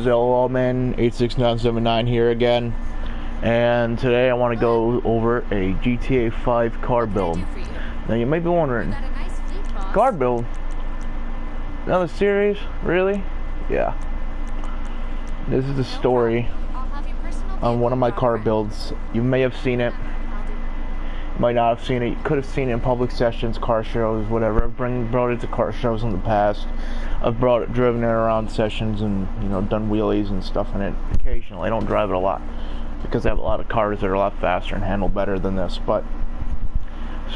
guys, LLman86979 here again, and today I want to go over a GTA 5 car build. Now you might be wondering, car build? Another series? Really? Yeah. This is the story on one of my car builds. You may have seen it, you might not have seen it, you could have seen it in public sessions, car shows, whatever. I've brought it to car shows in the past. I've driven it around sessions and, you know, done wheelies and stuff in it occasionally. I don't drive it a lot because I have a lot of cars that are a lot faster and handle better than this, but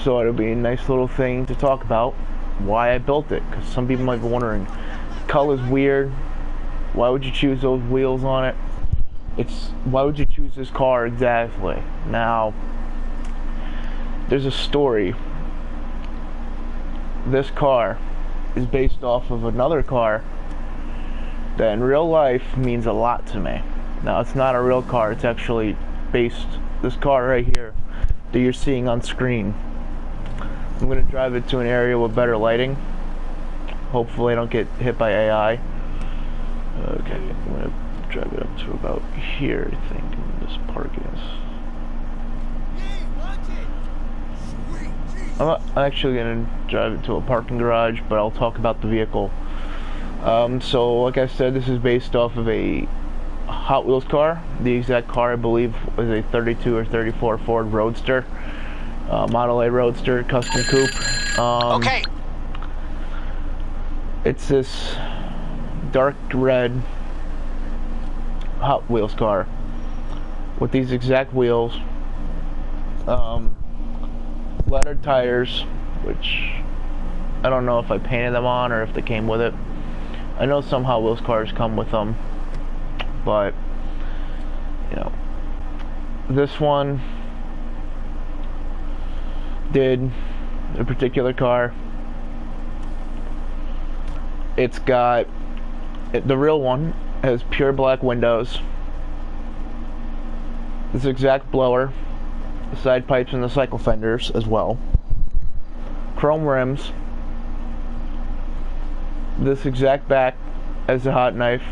so it'll be a nice little thing to talk about why I built it, because some people might be wondering, color's weird, why would you choose those wheels on it? Why would you choose this car exactly? Now, there's a story. This car is based off of another car that in real life means a lot to me. Now, it's not a real car, it's actually based, this car right here that you're seeing on screen. I'm going to drive it to an area with better lighting. Hopefully I don't get hit by AI. Okay, I'm going to drive it up to about here, I think, in this park is. I'm actually going to drive it to a parking garage, but I'll talk about the vehicle. So, like I said, this is based off of a Hot Wheels car. The exact car, I believe, was a 32 or 34 Ford Roadster. Model A Roadster, custom coupe. Okay. It's this dark red Hot Wheels car with these exact wheels. Leather tires, which I don't know if I painted them on or if they came with it. I know some Hot Wheels cars come with them, but you know, this one did a particular car. It's got, the real one has pure black windows, this exact blower, the side pipes and the cycle fenders as well, chrome rims, this exact back as the Hotknife,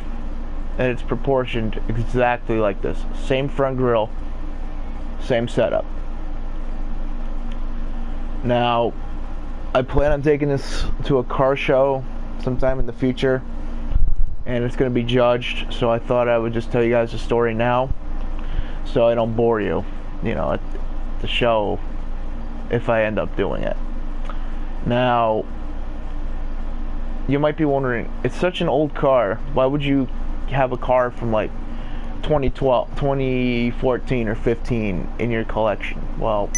and it's proportioned exactly like this. Same front grille, same setup. Now, I plan on taking this to a car show sometime in the future, and it's going to be judged, so I thought I would just tell you guys the story now so I don't bore you, you know, at the show if I end up doing it. Now, you might be wondering, it's such an old car, why would you have a car from like 2012, 2014 or 15 in your collection? Well,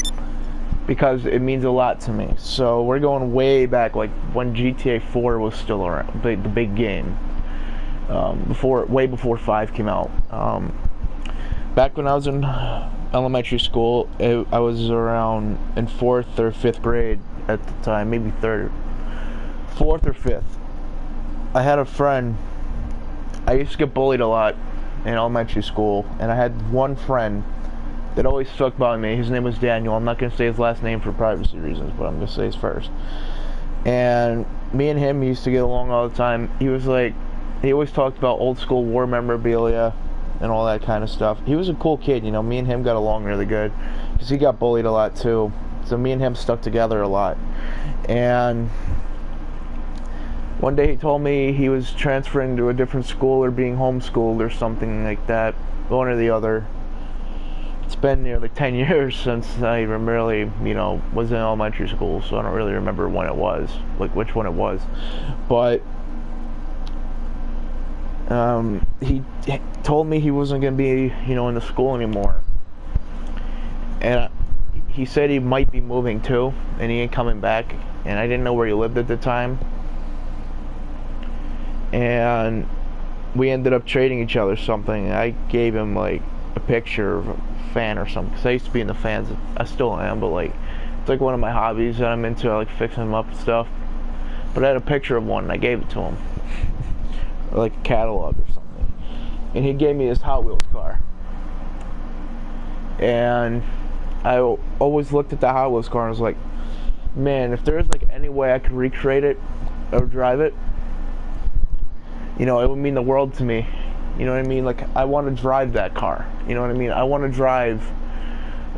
because it means a lot to me. So we're going way back, like when GTA 4 was still around, the big game, way before 5 came out. Back when I was in elementary school, I was around in 4th or 5th grade at the time, maybe 4th or 5th. I had a friend, I used to get bullied a lot in elementary school, and I had one friend that always stuck by me. His name was Daniel. I'm not going to say his last name for privacy reasons, but I'm going to say his first. And me and him used to get along all the time. He was like, he always talked about old school war memorabilia and all that kind of stuff. He was a cool kid, you know. Me and him got along really good because he got bullied a lot too. So me and him stuck together a lot. And one day he told me he was transferring to a different school or being homeschooled or something like that, one or the other. It's been nearly 10 years since I really, you know, was in elementary school, so I don't really remember when it was, like which one it was. But he told me he wasn't going to be, you know, in the school anymore. And he said he might be moving too, and he ain't coming back. And I didn't know where he lived at the time. And we ended up trading each other something. I gave him like a picture of a fan or something, because I used to be in the fans. I still am, but like it's like one of my hobbies that I'm into. I like fixing them up and stuff. But I had a picture of one and I gave it to him, or like a catalog or something. And he gave me his Hot Wheels car. And I always looked at the Hot Wheels car and was like, man, if there's like any way I could recreate it or drive it, you know, it would mean the world to me. You know what I mean? Like, I want to drive that car. You know what I mean? I want to drive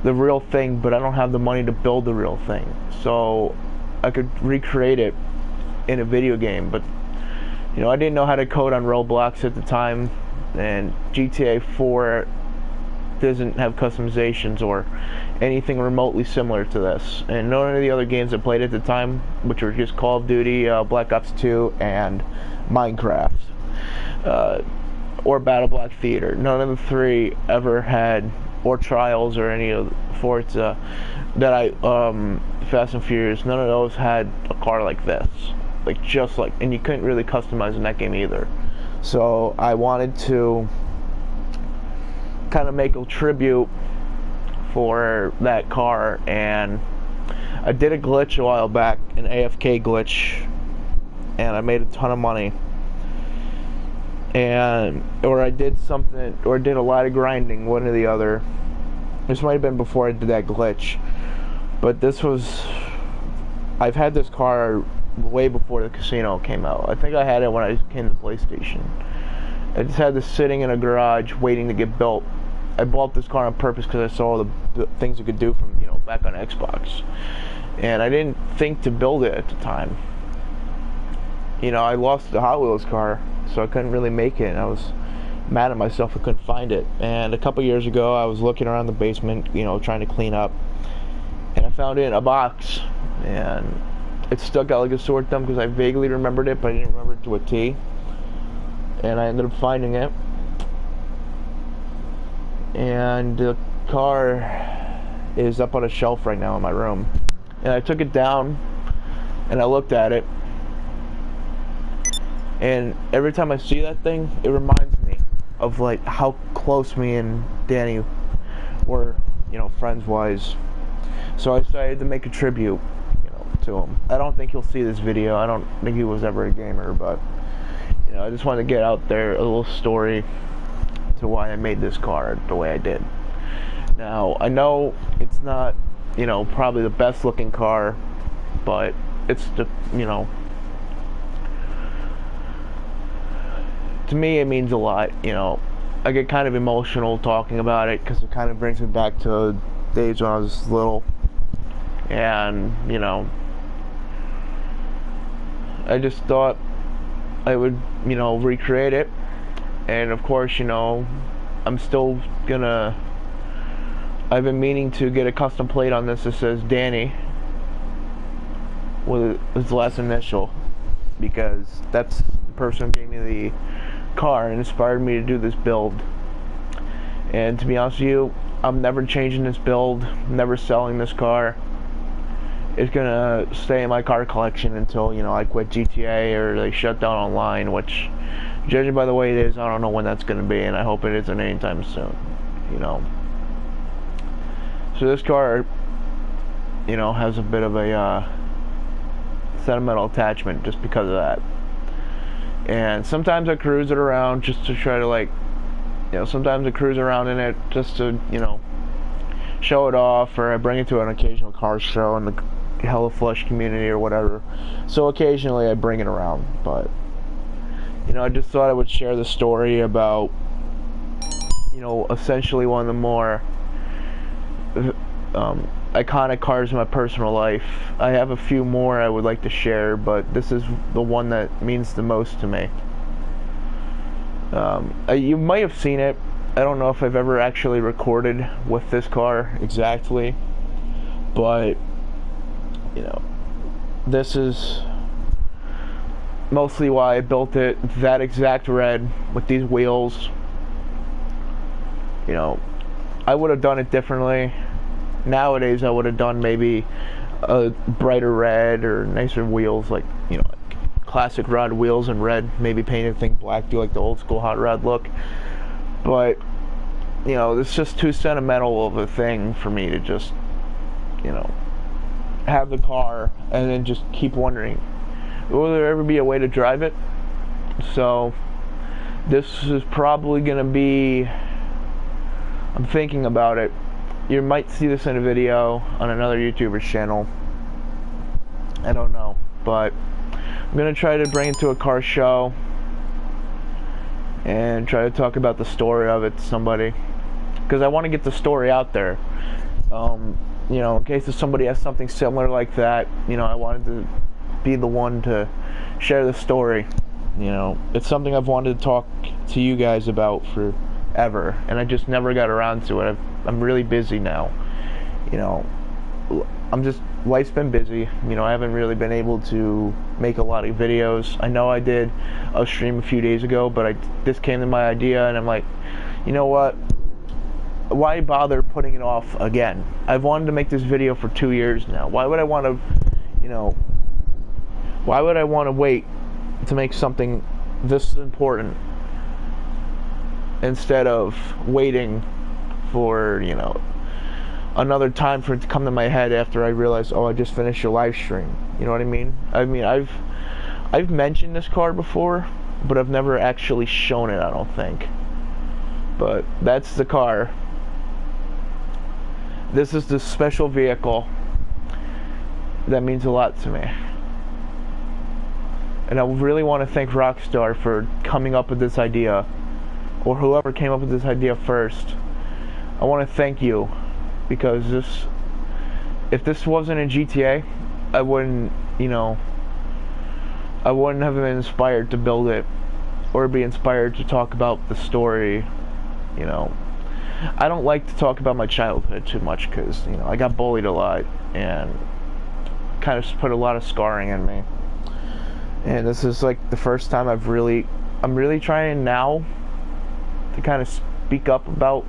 the real thing, but I don't have the money to build the real thing. So I could recreate it in a video game, but you know, I didn't know how to code on Roblox at the time, and GTA 4 doesn't have customizations or anything remotely similar to this. And none of the other games I played at the time, which were just Call of Duty, Black Ops 2, and Minecraft, or Battle Block Theater, none of the three ever had, or Trials or any of Forza that Fast and Furious, none of those had a car like this. Like, just like, and you couldn't really customize in that game either. So I wanted to kind of make a tribute for that car, and I did a glitch a while back, an AFK glitch, and I made a ton of money. Or I did something, or did a lot of grinding, one or the other. This might have been before I did that glitch, but I've had this car way before the casino came out. I think I had it when I came to PlayStation. I just had this sitting in a garage waiting to get built. I bought this car on purpose because I saw the things you could do from, you know, back on Xbox, and I didn't think to build it at the time. You know, I lost the Hot Wheels car, so I couldn't really make it, and I was mad at myself I couldn't find it. And a couple years ago, I was looking around the basement, you know, trying to clean up, and I found it in a box, and it stuck out like a sore thumb because I vaguely remembered it, but I didn't remember it to a T. And I ended up finding it, and the car is up on a shelf right now in my room. And I took it down, and I looked at it, and every time I see that thing, it reminds me of like how close me and Danny were, you know, friends-wise. So I decided to make a tribute, you know, to him. I don't think he'll see this video. I don't think he was ever a gamer, but you know, I just wanted to get out there a little story to why I made this car the way I did. Now, I know it's not, you know, probably the best looking car, but it's the, you know, to me it means a lot. You know, I get kind of emotional talking about it because it kind of brings me back to days when I was little, and you know, I just thought I would, you know, recreate it. And of course, you know, I've been meaning to get a custom plate on this that says Danny with his last initial, because that's the person who gave me the car and inspired me to do this build. And to be honest with you, I'm never changing this build, never selling this car. It's gonna stay in my car collection until, you know, I quit GTA or they shut down online, which, judging by the way it is, I don't know when that's gonna be, and I hope it isn't anytime soon, you know. So this car, you know, has a bit of a sentimental attachment just because of that. And sometimes I cruise it around just to try to, like, you know, sometimes I cruise around in it just to, you know, show it off, or I bring it to an occasional car show in the Hella Flush community or whatever. So occasionally I bring it around, but you know, I just thought I would share the story about, you know, essentially one of the more iconic cars in my personal life. I have a few more I would like to share, but this is the one that means the most to me. You might have seen it. I don't know if I've ever actually recorded with this car exactly, but you know, this is mostly why I built it that exact red with these wheels. You know, I would have done it differently. Nowadays I would have done maybe a brighter red or nicer wheels, like, you know, like classic rod wheels in red, maybe paint everything black, do like the old school hot rod look. But you know, it's just too sentimental of a thing for me to just, you know, have the car and then just keep wondering, will there ever be a way to drive it? So this is probably gonna be, I'm thinking about it. You might see this in a video on another YouTuber's channel. I don't know, but I'm gonna try to bring it to a car show and try to talk about the story of it to somebody, because I want to get the story out there. You know, in case if somebody has something similar like that, you know, I wanted to be the one to share the story. You know, it's something I've wanted to talk to you guys about forever, and I just never got around to it. I'm really busy now. You know, life's been busy. You know, I haven't really been able to make a lot of videos. I know I did a stream a few days ago, but this came to my idea, and I'm like, you know what? Why bother putting it off again? I've wanted to make this video for 2 years now. Why would I want to, you know, why would I want to wait to make something this important instead of waiting for, you know, another time for it to come to my head after I realize, oh, I just finished your live stream. You know what I mean? I've mentioned this car before, but I've never actually shown it, I don't think. But that's the car. This is the special vehicle that means a lot to me. And I really want to thank Rockstar for coming up with this idea, or whoever came up with this idea first. I want to thank you, because if this wasn't in GTA, I wouldn't, you know, I wouldn't have been inspired to build it, or be inspired to talk about the story. You know, I don't like to talk about my childhood too much, because, you know, I got bullied a lot, and kind of put a lot of scarring in me. And this is like the first time I'm really trying now to kind of speak up about,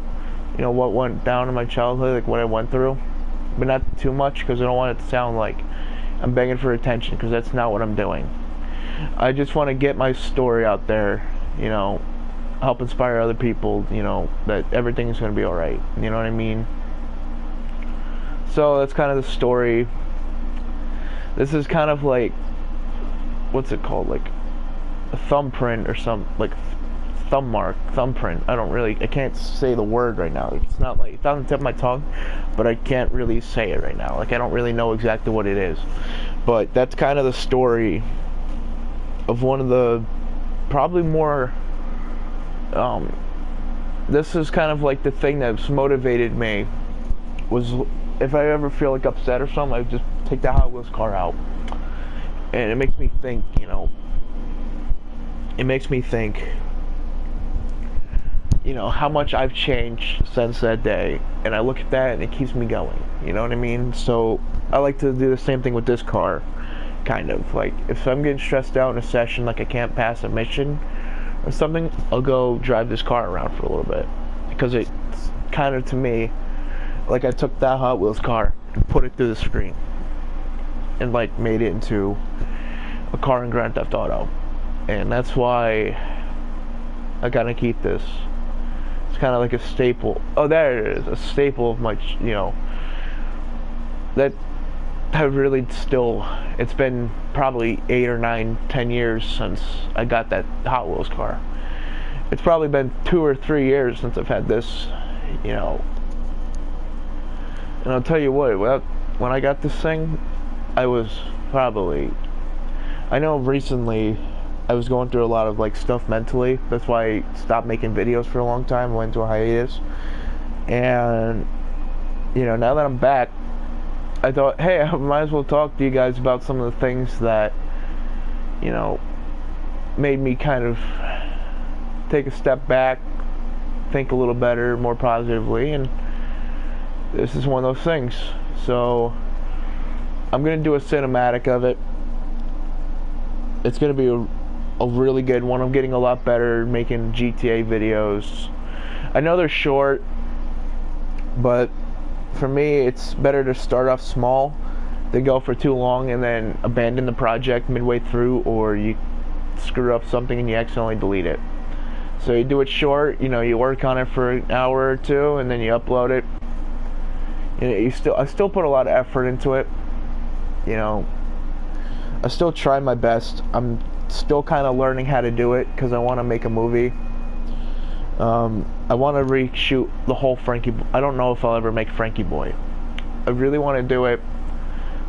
you know, what went down in my childhood, like what I went through, but not too much, because I don't want it to sound like I'm begging for attention, because that's not what I'm doing. I just want to get my story out there, you know, help inspire other people, you know, that everything is going to be alright, you know what I mean? So that's kind of the story. This is kind of like, what's it called, like a thumbprint or some, like thumbprint. I can't say the word right now. It's not like, it's on the tip of my tongue, but I can't really say it right now. Like, I don't really know exactly what it is. But that's kind of the story of one of the, probably more, this is kind of like the thing that's motivated me, was if I ever feel like upset or something, I just take the Hot Wheels car out. And it makes me think, you know, how much I've changed since that day. And I look at that and it keeps me going, you know what I mean? So I like to do the same thing with this car, kind of. Like, if I'm getting stressed out in a session, like I can't pass a mission or something, I'll go drive this car around for a little bit. Because it's kind of, to me, like I took that Hot Wheels car and put it through the screen. And like made it into a car in Grand Theft Auto, and that's why I gotta keep this. It's kind of like a staple. Oh, there it is, a staple of my, you know, that have really still. It's been probably 8 or 9, 10 years since I got that Hot Wheels car. It's probably been 2 or 3 years since I've had this, you know. And I'll tell you what, when I got this thing, I was probably, I know recently I was going through a lot of like stuff mentally. That's why I stopped making videos for a long time, went into a hiatus. And, you know, now that I'm back, I thought, hey, I might as well talk to you guys about some of the things that, you know, made me kind of take a step back, think a little better, more positively, and this is one of those things. So I'm going to do a cinematic of it. It's going to be a really good one. I'm getting a lot better making GTA videos. I know they're short, but for me, it's better to start off small than go for too long and then abandon the project midway through, or you screw up something and you accidentally delete it. So you do it short, you know, you work on it for an hour or two, and then you upload it. You know, I still put a lot of effort into it. You know, I still try my best. I'm still kind of learning how to do it, because I want to make a movie. I want to reshoot the whole Frankie. I don't know if I'll ever make Frankie Boy. I really want to do it,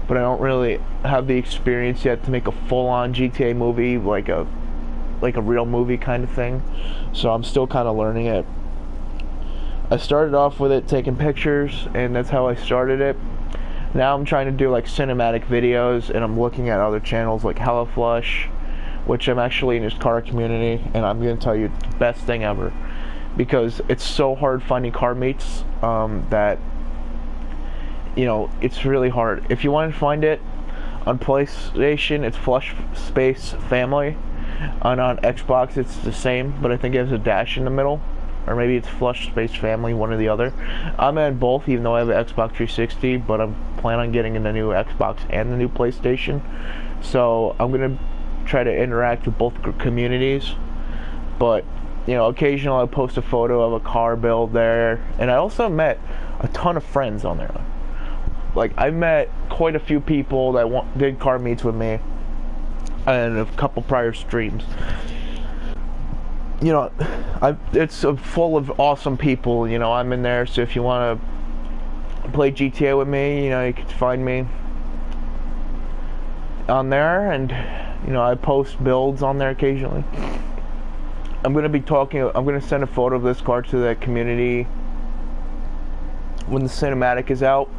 but I don't really have the experience yet to make a full-on GTA movie, like like a real movie kind of thing. So I'm still kind of learning it. I started off with it taking pictures, and that's how I started it. Now I'm trying to do like cinematic videos, and I'm looking at other channels like Hello Flush, which I'm actually in his car community, and I'm going to tell you it's the best thing ever, because it's so hard finding car meets that, you know, it's really hard. If you want to find it on PlayStation, it's Flush Space Family, and on Xbox it's the same, but I think it has a dash in the middle, or maybe it's Flush Space Family, one or the other. I'm at both, even though I have an Xbox 360, but I'm planning on getting in the new Xbox and the new PlayStation, so I'm going to try to interact with both communities. But, you know, occasionally I'll post a photo of a car build there, and I also met a ton of friends on there. Like, I met quite a few people that did car meets with me, and a couple prior streams. You know, it's full of awesome people. You know, I'm in there, so if you want to play GTA with me, you know, you can find me on there, and, you know, I post builds on there occasionally. I'm going to send a photo of this car to the community when the cinematic is out,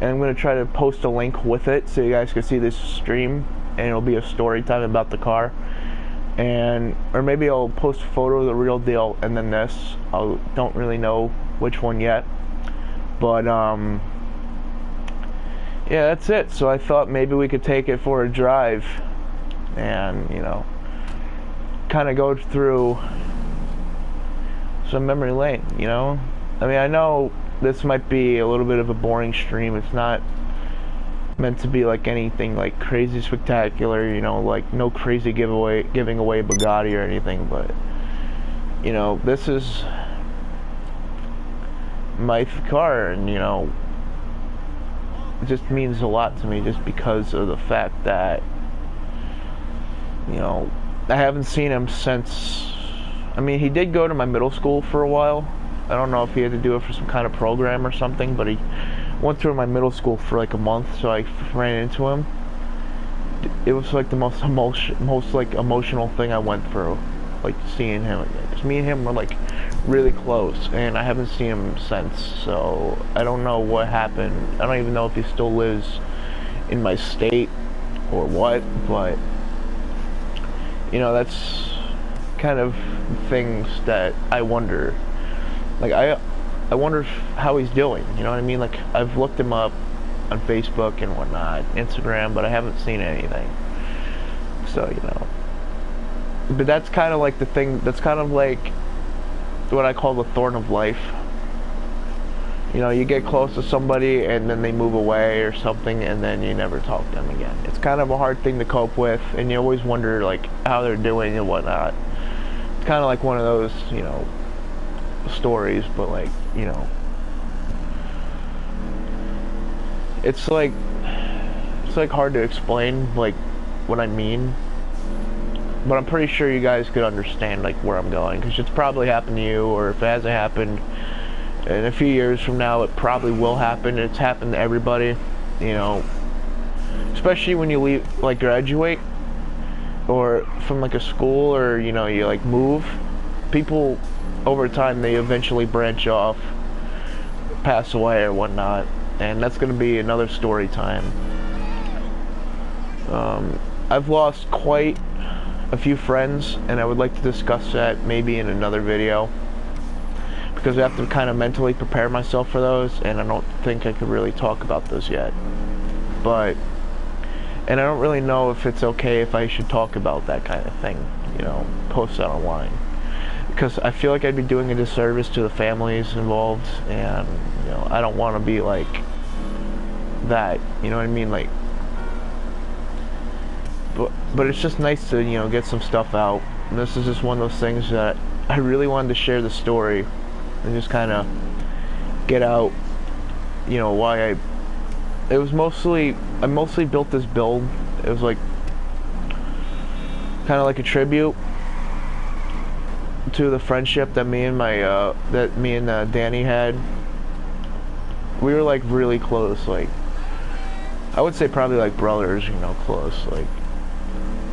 and I'm going to try to post a link with it so you guys can see this stream, and it'll be a story time about the car. Or maybe I'll post a photo of the real deal and then this. I don't really know which one yet, but yeah, that's it. So I thought maybe we could take it for a drive and, you know, kind of go through some memory lane, you know. I mean, I know this might be a little bit of a boring stream. It's not meant to be like anything like crazy spectacular, you know, like no crazy giving away Bugatti or anything, but, you know, this is my car, and, you know, it just means a lot to me just because of the fact that, you know, I haven't seen him since, I mean, he did go to my middle school for a while. I don't know if he had to do it for some kind of program or something, but he went through my middle school for like a month, so I ran into him. It was like the most like emotional thing I went through, like seeing him again. Because me and him were like really close, and I haven't seen him since, so I don't know what happened. I don't even know if he still lives in my state or what, but, you know, that's kind of things that I wonder. Like, I wonder how he's doing, you know what I mean? Like, I've looked him up on Facebook and whatnot, Instagram, but I haven't seen anything. So, you know. But that's kind of like the thing, that's kind of like what I call the thorn of life. You know, you get close to somebody and then they move away or something, and then you never talk to them again. It's kind of a hard thing to cope with, and you always wonder, like, how they're doing and whatnot. It's kind of like one of those, you know, stories, but, like, you know, it's like hard to explain, like, what I mean, but I'm pretty sure you guys could understand, like, where I'm going, because it's probably happened to you, or if it hasn't happened, in a few years from now, it probably will happen. It's happened to everybody, you know, especially when you leave, like, graduate, or from, like, a school, or, you know, you, like, move. People, over time, they eventually branch off, pass away or whatnot, and that's going to be another story time. I've lost quite a few friends, and I would like to discuss that maybe in another video, because I have to kind of mentally prepare myself for those, and I don't think I could really talk about those yet. But, and I don't really know if it's okay if I should talk about that kind of thing, you know, post that online, because I feel like I'd be doing a disservice to the families involved, and, you know, I don't want to be like that, you know what I mean, like, but it's just nice to, you know, get some stuff out. And this is just one of those things that I really wanted to share the story and just kind of get out, you know, why I mostly built this build. It was like kind of like a tribute to the friendship that me and Danny had. We were like really close, like, I would say probably like brothers, you know, close. Like,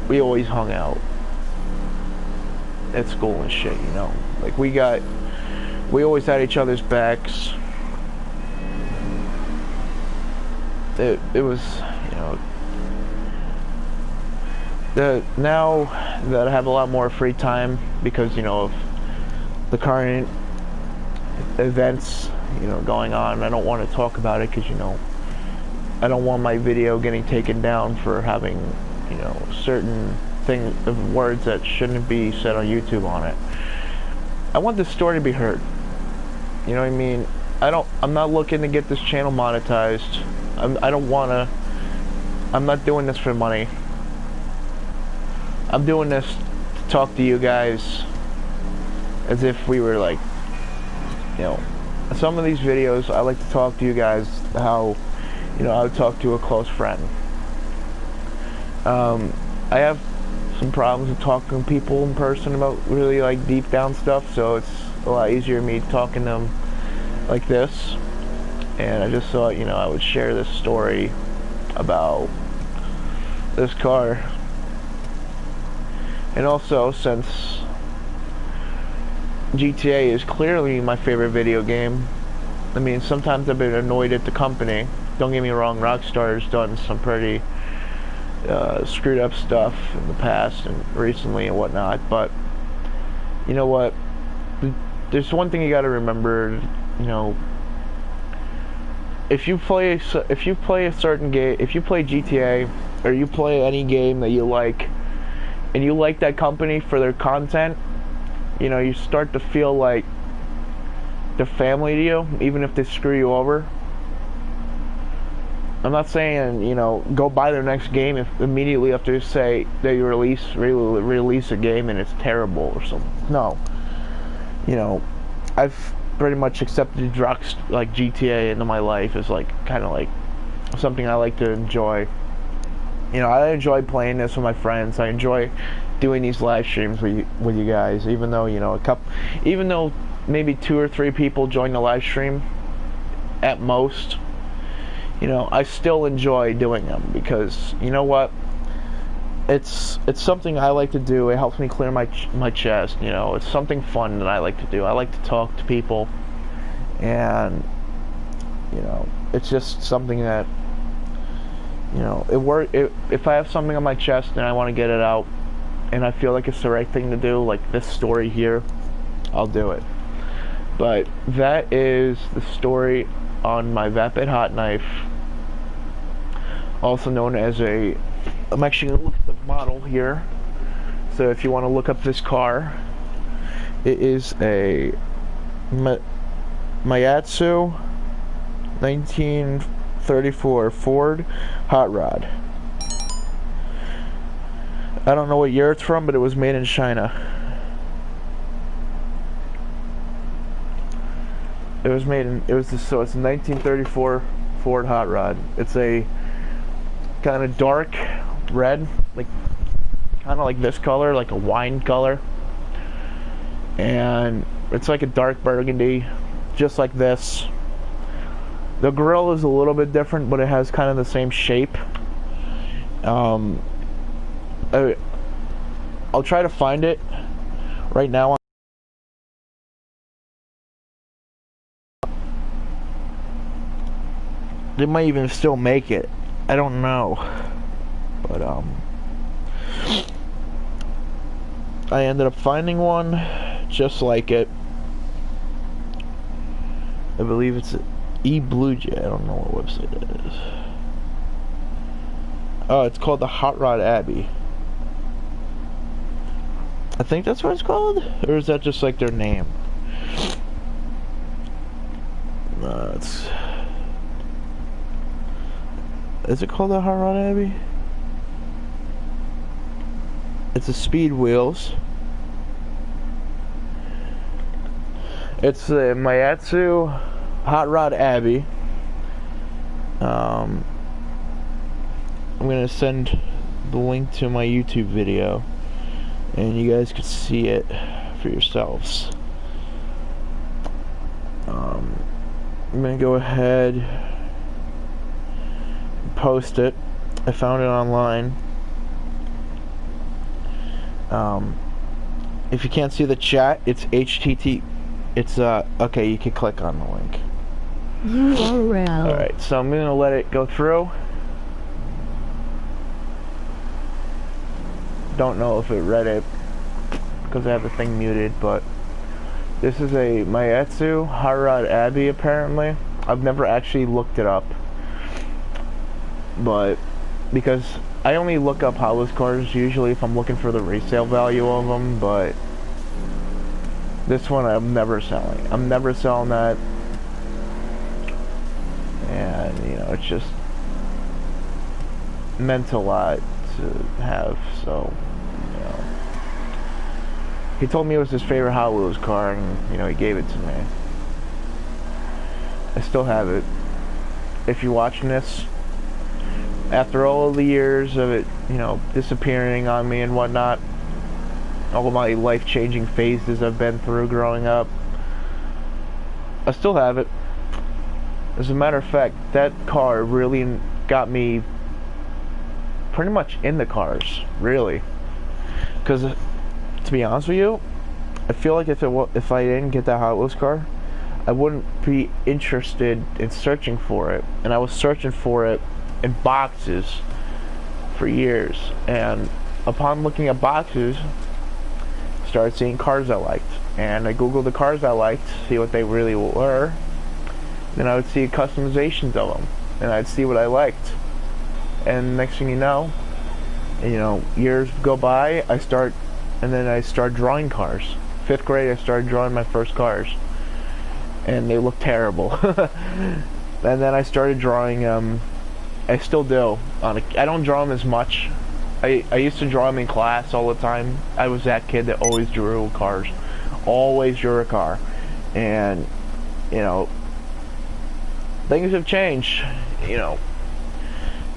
we always hung out. at school and shit, you know. Like, we always had each other's backs. It was, you know, now that I have a lot more free time because, you know, of the current events, you know, going on, I don't want to talk about it because, you know, I don't want my video getting taken down for having, you know, certain things, words that shouldn't be said on YouTube on it. I want this story to be heard. You know what I mean? I'm not looking to get this channel monetized. I'm not doing this for money. I'm doing this to talk to you guys as if we were like, you know, some of these videos I like to talk to you guys how, you know, I would talk to a close friend. I have some problems with talking to people in person about really like deep down stuff, so it's a lot easier me talking to them like this. And I just thought, you know, I would share this story about this car. And also, since GTA is clearly my favorite video game, I mean, sometimes I've been annoyed at the company. Don't get me wrong, Rockstar has done some pretty screwed up stuff in the past and recently and whatnot, but you know what? There's one thing you gotta remember, you know, if you play a certain game, if you play GTA, or you play any game that you like, and you like that company for their content, you know, you start to feel like they're family to you, even if they screw you over. I'm not saying, you know, go buy their next game if immediately after say they release a game and it's terrible or something. No. You know, I've pretty much accepted drugs like GTA into my life as like kind of like something I like to enjoy. You know, I enjoy playing this with my friends. I enjoy doing these live streams with you guys, even though, you know, even though maybe 2 or 3 people join the live stream at most. You know, I still enjoy doing them because, you know what, it's something I like to do. It helps me clear my chest. You know, it's something fun that I like to do. I like to talk to people, and you know, it's just something that, you know, if I have something on my chest and I want to get it out, and I feel like it's the right thing to do, like this story here, I'll do it. But that is the story on my Vapid Hotknife, also known as I'm actually going to look at the model here. So if you want to look up this car, it is a Mayatsu 1934 Ford Hotrod. I don't know what year it's from, but it was made in China. So it's a 1934 Ford Hotrod. It's a kind of dark red, like kind of like this color, like a wine color, and it's like a dark burgundy, just like this. The grille is a little bit different, but it has kind of the same shape. I'll try to find it right now. They might even still make it. I don't know. But I ended up finding one just like it. I believe it's eBlueJ. I don't know what website it is. Oh, it's called the Hotrod Abbey. I think that's what it's called? Or is that just like their name? No, is it called the Hotrod Abbey? It's a Speed Wheels. It's the Mayatsu Hotrod Abbey. I'm gonna send the link to my YouTube video, and you guys can see it for yourselves. I'm gonna go ahead and post it. I found it online. If you can't see the chat, it's HTT. It's okay. You can click on the link. URL. All right, so I'm gonna let it go through. Don't know if it read it because I have the thing muted, but this is a Maetsu Hotrod Abbey. Apparently, I've never actually looked it up, but because I only look up Hot Wheels cars usually if I'm looking for the resale value of them, but this one I'm never selling. I'm never selling that, and you know, it's just meant a lot to have, so you know. He told me it was his favorite Hot Wheels car, and you know, he gave it to me. I still have it. If you're watching this, after all of the years of it, you know, disappearing on me and whatnot, all of my life-changing phases I've been through growing up, I still have it. As a matter of fact, that car really got me pretty much into cars, really. Because, to be honest with you, I feel like if I didn't get that Hot Wheels car, I wouldn't be interested in searching for it. And I was searching for it in boxes for years. And upon looking at boxes, I started seeing cars I liked. And I googled the cars I liked, see what they really were. Then I would see customizations of them, and I'd see what I liked. And next thing you know, years go by, and then I start drawing cars. 5th grade, I started drawing my first cars, and they look terrible. And then I started drawing, I still do. I don't draw them as much. I used to draw them in class all the time. I was that kid that always drew cars. Always drew a car. And, you know, things have changed. You know,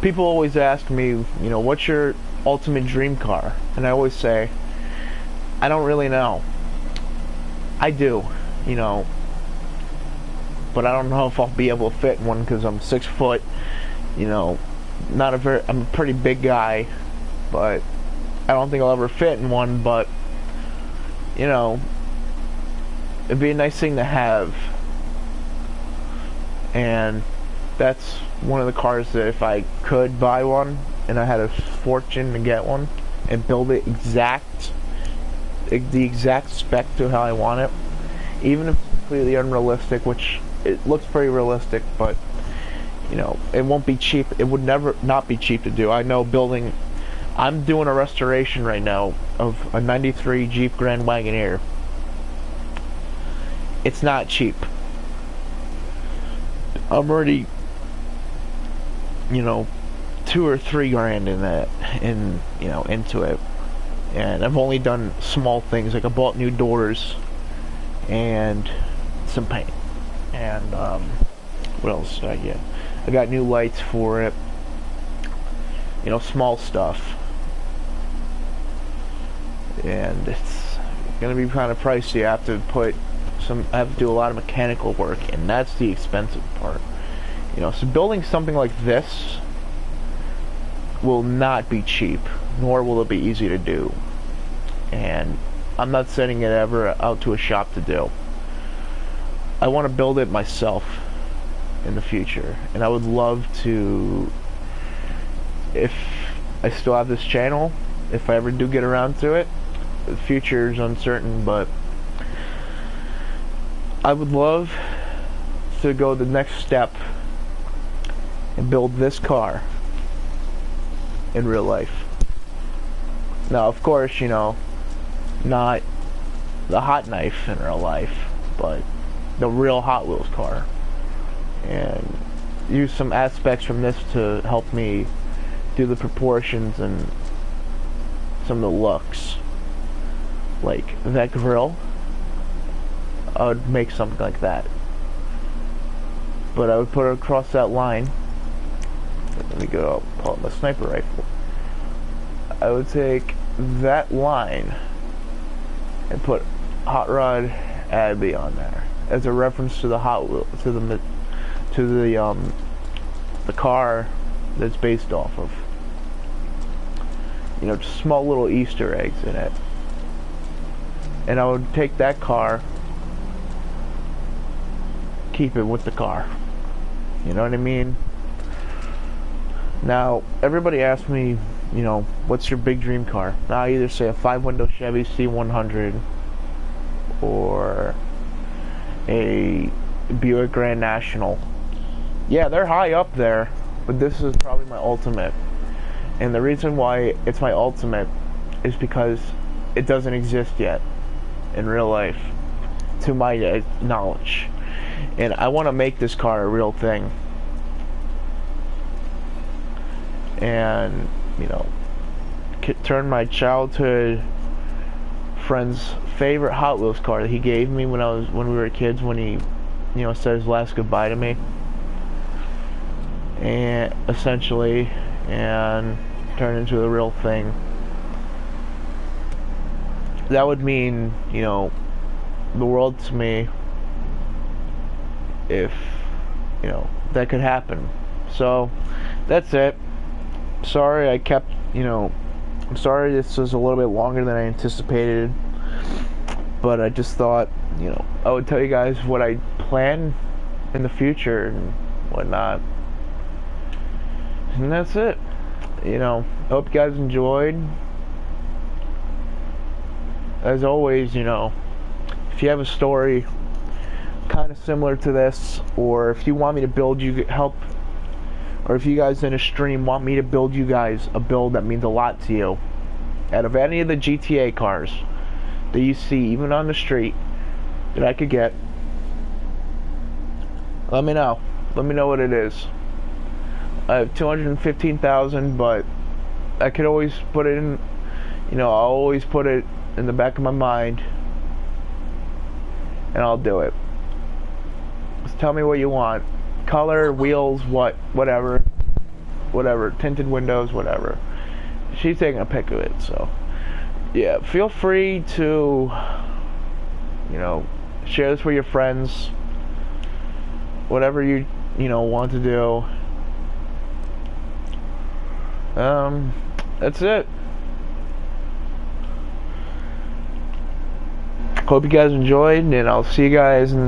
people always ask me, you know, what's your ultimate dream car? And I always say, I don't really know. I do, you know, but I don't know if I'll be able to fit in one because I'm 6 foot, you know, I'm a pretty big guy, but I don't think I'll ever fit in one. But, you know, it'd be a nice thing to have. And that's one of the cars that if I could buy one and I had a fortune to get one and build it the exact spec to how I want it, even if it's completely unrealistic, which it looks pretty realistic, but you know, it won't be cheap. It would never not be cheap to do. I know I'm doing a restoration right now of a 93 Jeep Grand Wagoneer. It's not cheap. I'm already, you know, $2 or $3 grand in that, into it. And I've only done small things, like I bought new doors and some paint. And what else did I get? I got new lights for it. You know, small stuff. And it's gonna be kind of pricey. I have to do a lot of mechanical work, and that's the expensive part. You know, so building something like this will not be cheap, nor will it be easy to do. And I'm not sending it ever out to a shop to do. I want to build it myself in the future, and I would love to, if I still have this channel, if I ever do get around to it. The future is uncertain, but I would love to go the next step and build this car in real life. Now, of course, you know, not the Hotknife in real life, but the real Hot Wheels car, and use some aspects from this to help me do the proportions and some of the looks. Like that grill, I would make something like that, but I would put it across that line. Let me go pull out my sniper rifle. I would take that line and put Hotrod Abbey on there as a reference to the Hot Wheel, to the car that's based off of. You know, just small little Easter eggs in it. and I would take that car, keep it with the car. You know what I mean? Now, everybody asks me, you know, what's your big dream car? Now, I either say a 5-window Chevy C100 or a Buick Grand National. Yeah, they're high up there, but this is probably my ultimate. And the reason why it's my ultimate is because it doesn't exist yet in real life, to my knowledge. And I want to make this car a real thing. And, you know, turn my childhood friend's favorite Hot Wheels car that he gave me when we were kids, when he, you know, said his last goodbye to me, and essentially, and turn into the real thing. That would mean, you know, the world to me if, you know, that could happen. So that's it. Sorry I kept, you know, I'm sorry this was a little bit longer than I anticipated, but I just thought, you know, I would tell you guys what I plan in the future and whatnot. And that's it. You know, I hope you guys enjoyed. As always, you know, if you have a story kind of similar to this, or if you want me to build you help, or if you guys in a stream want me to build you guys a build that means a lot to you, out of any of the GTA cars that you see, even on the street, that I could get, let me know. Let me know what it is. I have 215,000, but I could always put it in, you know, I'll always put it in the back of my mind, and I'll do it. Just tell me what you want. Color, wheels, whatever, tinted windows, whatever. She's taking a pic of it, so yeah, feel free to, you know, share this with your friends, whatever you know, want to do. That's it. Hope you guys enjoyed, and I'll see you guys in